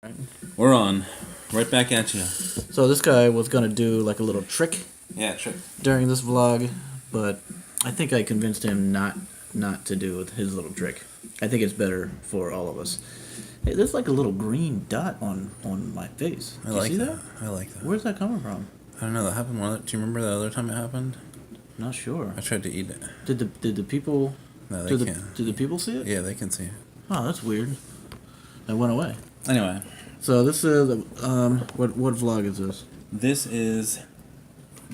Right. We're on. Right back at you. So this guy was gonna do like a little trick Yeah, trick. during this vlog, but I think I convinced him not to do his little trick. I think it's better for all of us. Hey, there's like a little green dot on my face. I Do you like see that. I like that. Where's that coming from? I don't know. That happened one. Do you remember the other time it happened? Not sure. I tried to eat it. Did the people? No, they Did can't. the people see it? Yeah, they can see it. Oh, that's weird. It went away. Anyway, So this is what vlog is this? this is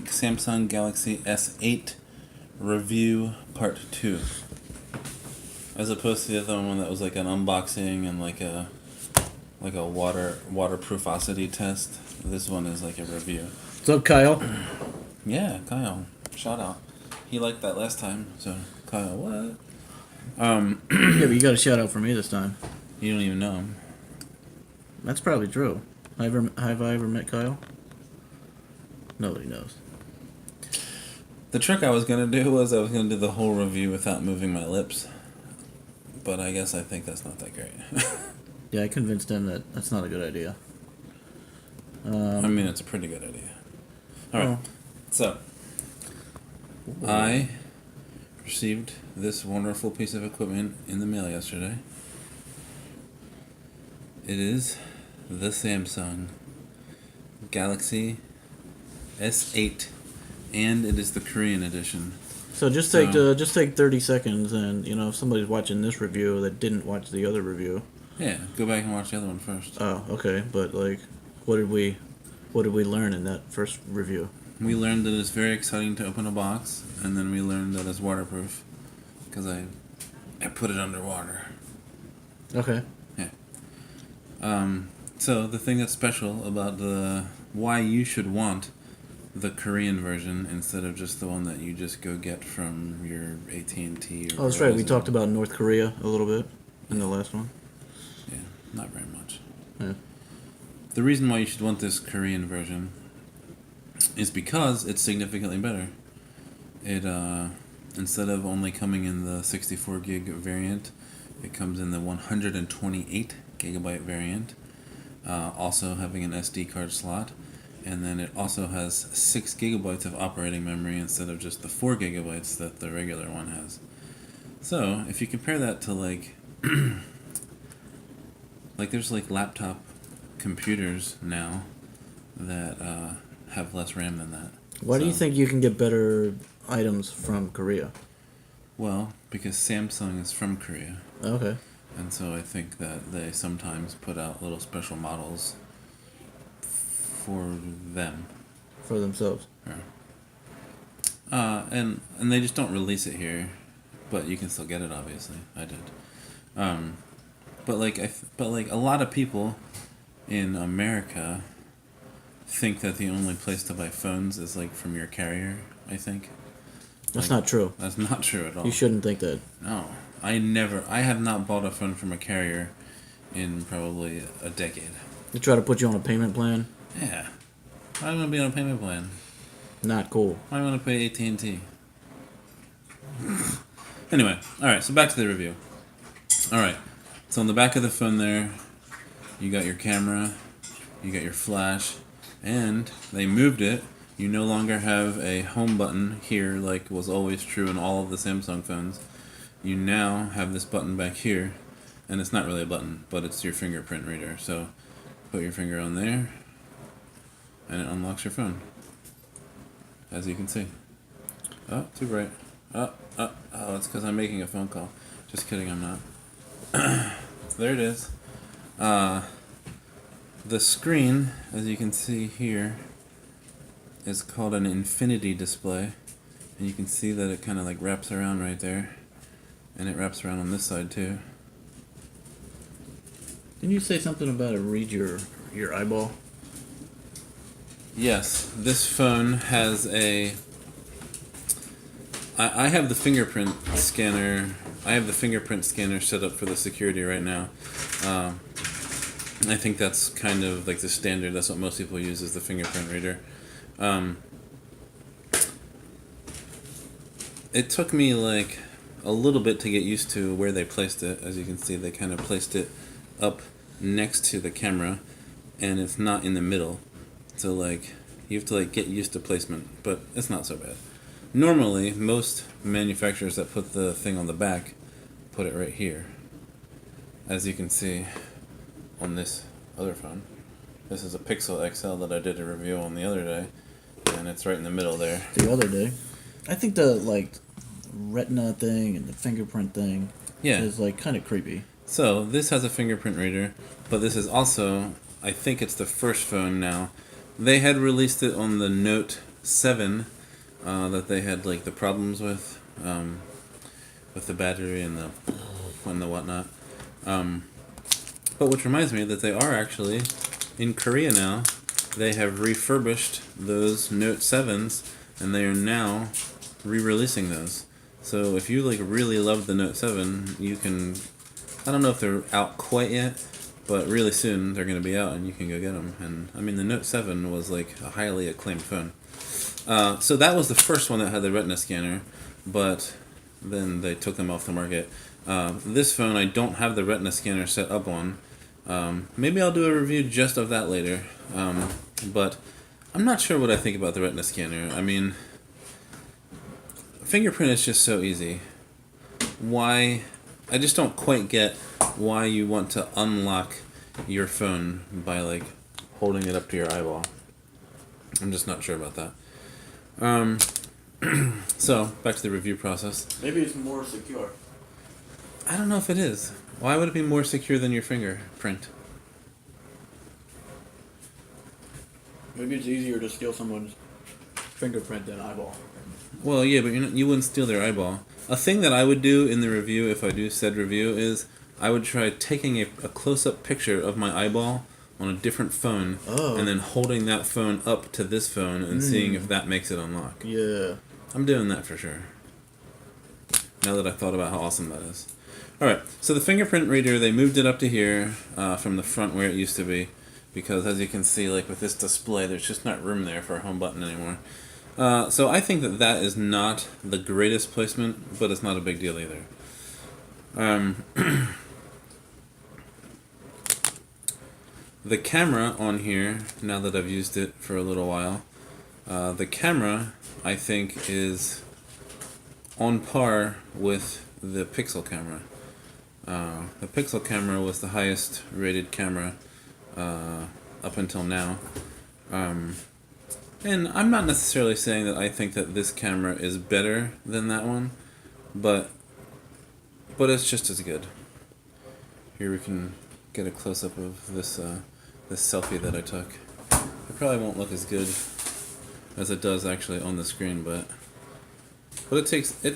Samsung Galaxy S8 review part 2. As opposed to the other one that was like an unboxing and like a waterproofosity test. This one is like a review. What's up, Kyle? Yeah, Kyle. Shout out. He liked that last time, so Kyle, what? Yeah, but you got a shout out for me this time. You don't even know him. That's probably true. Have I ever met Kyle? Nobody knows. The trick I was gonna do was I was gonna do the whole review without moving my lips, but I guess I think that's not that great. Yeah, I convinced him that that's not a good idea. I mean, it's a pretty good idea. All right, so I received this wonderful piece of equipment in the mail yesterday. It is the Samsung Galaxy S8, and it is the Korean edition. So just take 30 seconds, and if somebody's watching this review that didn't watch the other review. Yeah, go back and watch the other one first. Oh, okay, but like, what did we learn in that first review? We learned that it's very exciting to open a box, and then we learned that it's waterproof because I put it underwater. Okay. Yeah. So the thing that's special about why you should want the Korean version instead of just the one that you just go get from your AT&T or Oh, that's right. We Verizon. talked about North Korea a little bit in the last one. Yeah, not very much. Yeah. The reason why you should want this Korean version is because it's significantly better. It instead of only coming in the 64 gig variant, it comes in the 128 gigabyte variant, also having an SD card slot, and then it also has 6 gigabytes of operating memory instead of just the 4 gigabytes that the regular one has. So if you compare that to like there's like laptop computers now that have less RAM than that. Why do you think you can get better items from Korea? Well, because Samsung is from Korea. Okay. And so I think that they sometimes put out little special models for them. For themselves. Yeah. And they just don't release it here, but you can still get it. Obviously, I did. But a lot of people in America think that the only place to buy phones is like from your carrier. I think. That's not true. That's not true at all. You shouldn't think that. No, I have not bought a phone from a carrier in probably a decade. They try to put you on a payment plan. Yeah. I want to be on a payment plan. Not cool. I want to pay AT&T. Anyway, alright, so back to the review. Alright, so on the back of the phone there, you got your camera, you got your flash, and they moved it. You no longer have a home button here like was always true in all of the Samsung phones. You now have this button back here, and it's not really a button, but it's your fingerprint reader. So put your finger on there, and it unlocks your phone, as you can see. Oh, too bright. Oh, it's because I'm making a phone call. Just kidding, I'm not. So there it is. The screen, as you can see here, is called an infinity display, and you can see that it kind of like wraps around right there, and it wraps around on this side too. Didn't you say something about it read your eyeball? Yes, this phone has a... I have the fingerprint scanner. I have the fingerprint scanner set up for the security right now. I think that's kind of like the standard. That's what most people use, is the fingerprint reader. It took me like a little bit to get used to where they placed it. As you can see, they kind of placed it up next to the camera, and it's not in the middle. So like you have to like get used to placement, but it's not so bad. Normally, most manufacturers that put the thing on the back put it right here, as you can see on this other phone. This is a Pixel XL that I did a review on the other day, and it's right in the middle there. The other day, I think the like retina thing and the fingerprint thing is like kind of creepy. So this has a fingerprint reader, but this is also, I think it's the first phone now. They had released it on the Note 7 that they had like the problems with the battery and the whatnot. But which reminds me that they are actually in Korea now. They have refurbished those Note 7s, and they are now re-releasing those. So if you like really love the Note 7, you can. I don't know if they're out quite yet, but really soon they're going to be out, and you can go get them. And I mean, the Note 7 was like a highly acclaimed phone. So that was the first one that had the Retina scanner, but then they took them off the market. This phone I don't have the Retina scanner set up on. Maybe I'll do a review just of that later. But I'm not sure what I think about the Retina scanner. I mean, fingerprint is just so easy. Why? I just don't quite get why you want to unlock your phone by like holding it up to your eyeball. I'm just not sure about that. So back to the review process. Maybe it's more secure. I don't know if it is. Why would it be more secure than your fingerprint? Maybe it's easier to steal someone's fingerprint than eyeball. Well, yeah, but you wouldn't steal their eyeball. A thing that I would do in the review, if I do said review, is I would try taking a close-up picture of my eyeball on a different phone, and then holding that phone up to this phone and seeing if that makes it unlock. Yeah. I'm doing that for sure. Now that I thought about how awesome that is. Alright, so the fingerprint reader, they moved it up to here from the front where it used to be, because as you can see, like with this display, there's just not room there for a home button anymore. So I think that that is not the greatest placement, but it's not a big deal either. The camera on here, now that I've used it for a little while, the camera, I think, is on par with the Pixel camera. The Pixel camera was the highest rated camera up until now. And I'm not necessarily saying that I think that this camera is better than that one, but it's just as good. Here we can get a close-up of this this selfie that I took. It probably won't look as good as it does actually on the screen, but it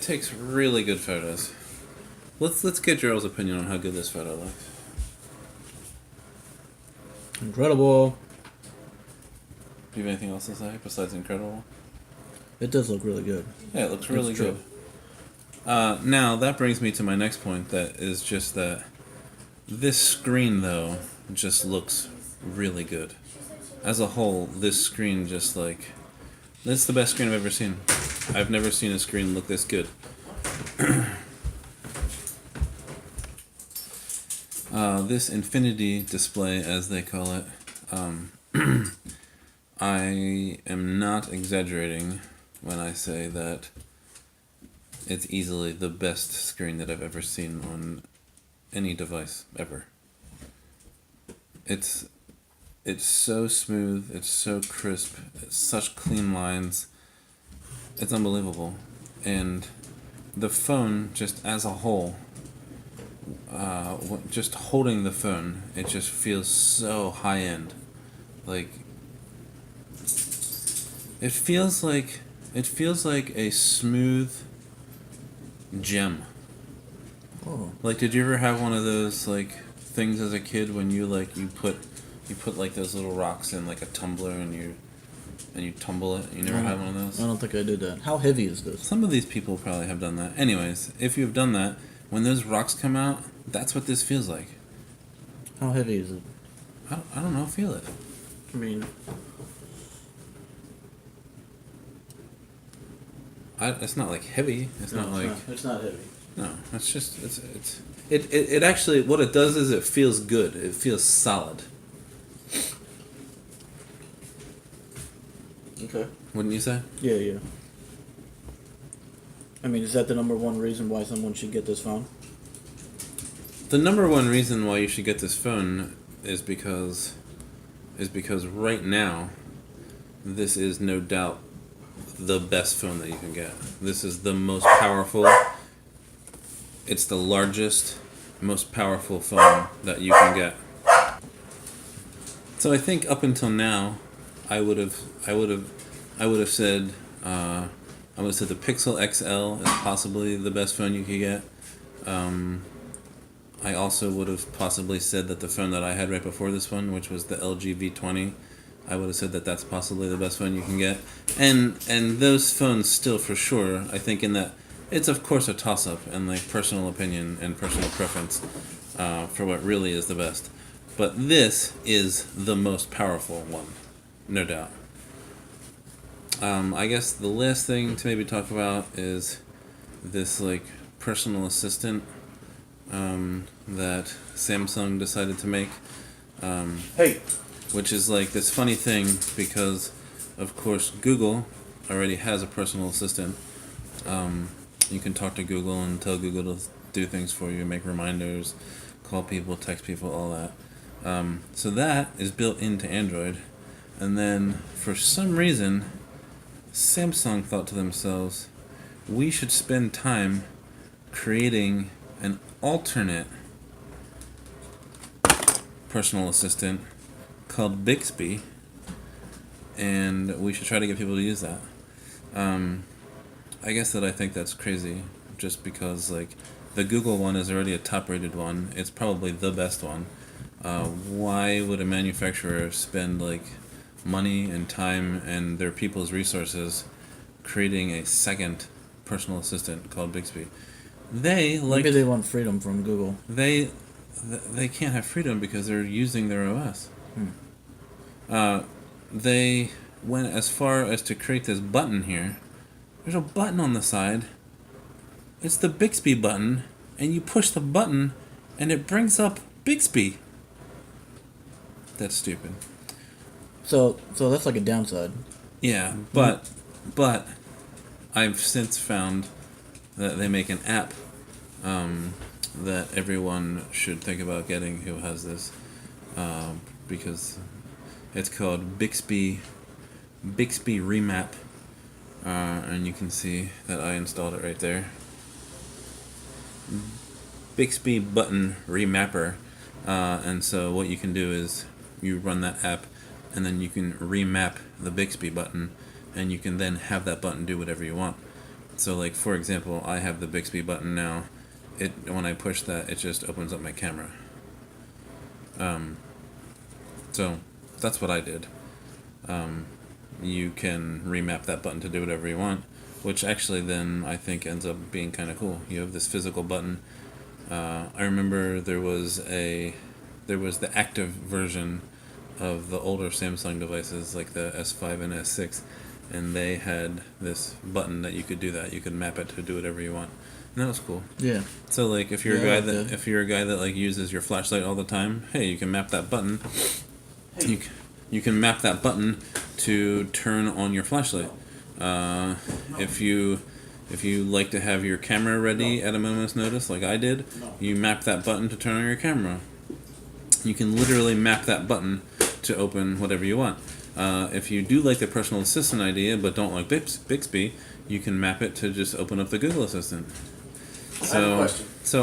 takes really good photos. Let's get Jeryl's opinion on how good this photo looks. Incredible. Do you have anything else to say besides incredible? It does look really good. Yeah, it looks really good. Now, that brings me to my next point, that is just that this screen, though, just looks really good. As a whole, this screen just like... This is the best screen I've ever seen. I've never seen a screen look this good. This infinity display, as they call it, I am not exaggerating when I say that it's easily the best screen that I've ever seen on any device, ever. It's so smooth, it's so crisp, it's such clean lines, it's unbelievable. And the phone, just as a whole, just holding the phone, it just feels so high-end. Like, it feels like a smooth gem. Oh. Like, did you ever have one of those like things as a kid when you put like those little rocks in like a tumbler and you tumble it? You never had one of those? I don't think I did that. How heavy is this? Some of these people probably have done that. Anyways, if you've done that, when those rocks come out, that's what this feels like. How heavy is it? I don't know. Feel it. I mean, It's not like heavy. It's not heavy. No, it's just it actually what it does is it feels good. It feels solid. Okay. Wouldn't you say? Yeah, yeah. I mean, is that the number one reason why someone should get this phone? The number one reason why you should get this phone is because right now this is no doubt the best phone that you can get. This is the most powerful. It's the largest, most powerful phone that you can get. So I think up until now, I would have said the Pixel XL is possibly the best phone you could get. I also would have possibly said that the phone that I had right before this one, which was the LG V20, I would have said that that's possibly the best phone you can get. And those phones still for sure, I think in that it's of course a toss-up and like personal opinion and personal preference for what really is the best. But this is the most powerful one, no doubt. I guess the last thing to maybe talk about is this like personal assistant that Samsung decided to make. Hey. Which is like this funny thing because, of course, Google already has a personal assistant. You can talk to Google and tell Google to do things for you, make reminders, call people, text people, all that. So that is built into Android. And then, for some reason, Samsung thought to themselves, we should spend time creating an alternate personal assistant called Bixby, and we should try to get people to use that. I guess that I think that's crazy, just because like the Google one is already a top-rated one. It's probably the best one. Why would a manufacturer spend like money and time and their people's resources creating a second personal assistant called Bixby? Maybe they want freedom from Google. They can't have freedom because they're using their OS. They went as far as to create this button here. There's a button on the side. It's the Bixby button, and you push the button, and it brings up Bixby. That's stupid. So that's like a downside. Yeah, but I've since found that they make an app that everyone should think about getting who has this, because it's called Bixby Remap, and you can see that I installed it right there. Bixby Button Remapper, and so what you can do is you run that app, and then you can remap the Bixby button, and you can then have that button do whatever you want. So, like for example, I have the Bixby button now. When I push that, it just opens up my camera. So that's what I did. You can remap that button to do whatever you want, which actually then I think ends up being kind of cool. You have this physical button. I remember there was the active version of the older Samsung devices, like the S5 and S6, and they had this button that you could do that. You could map it to do whatever you want. And that was cool. Yeah. So like if you're a guy that like uses your flashlight all the time, hey, you can map that button. You can map that button to turn on your flashlight. If you like to have your camera ready at a moment's notice, like I did, you map that button to turn on your camera. You can literally map that button to open whatever you want. If you do like the personal assistant idea but don't like Bixby, you can map it to just open up the Google Assistant. So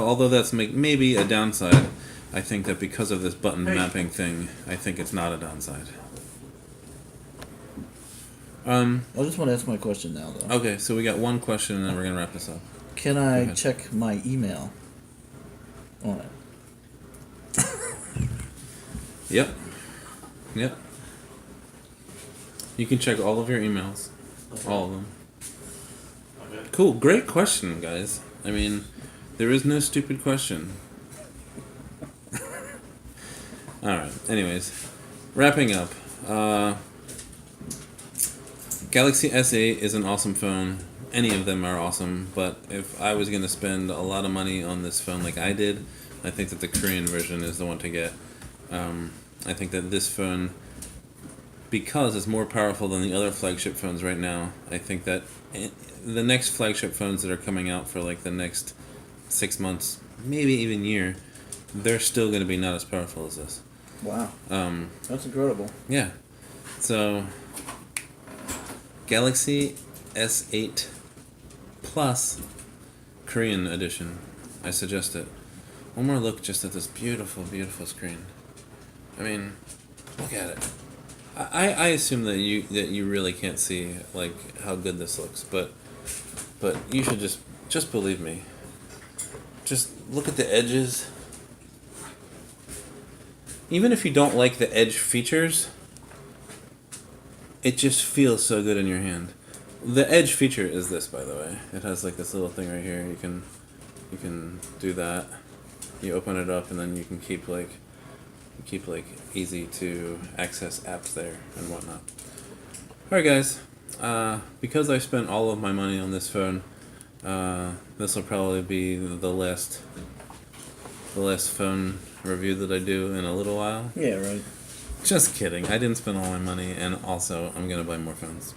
although that's maybe a downside, I think that because of this button mapping thing, I think it's not a downside. I just want to ask my question now, though. Okay, so we got one question, and then we're going to wrap this up. Can I check my email on it? Yep. You can check all of your emails. Okay. All of them. Okay. Cool. Great question, guys. I mean, there is no stupid question. Alright, anyways. Wrapping up. Galaxy S8 is an awesome phone. any of them are awesome, but if I was going to spend a lot of money on this phone like I did, I think that the Korean version is the one to get. I think that this phone, because it's more powerful than the other flagship phones right now, I think that the next flagship phones that are coming out for like the next 6 months, maybe even year, they're still going to be not as powerful as this. Wow. That's incredible. Yeah. So, Galaxy S8 Plus Korean edition. I suggest it. One more look just at this beautiful, beautiful screen. I mean, look at it. I assume that you really can't see like how good this looks, but you should just believe me. Just look at the edges. Even if you don't like the edge features, it just feels so good in your hand. The edge feature is this, by the way. It has like this little thing right here. You can do that. You open it up and then you can keep like easy to access apps there and whatnot. Alright guys, because I spent all of my money on this phone, this will probably be the last phone review that I do in a little while. Yeah, right. Just kidding. I didn't spend all my money, and also I'm gonna buy more phones.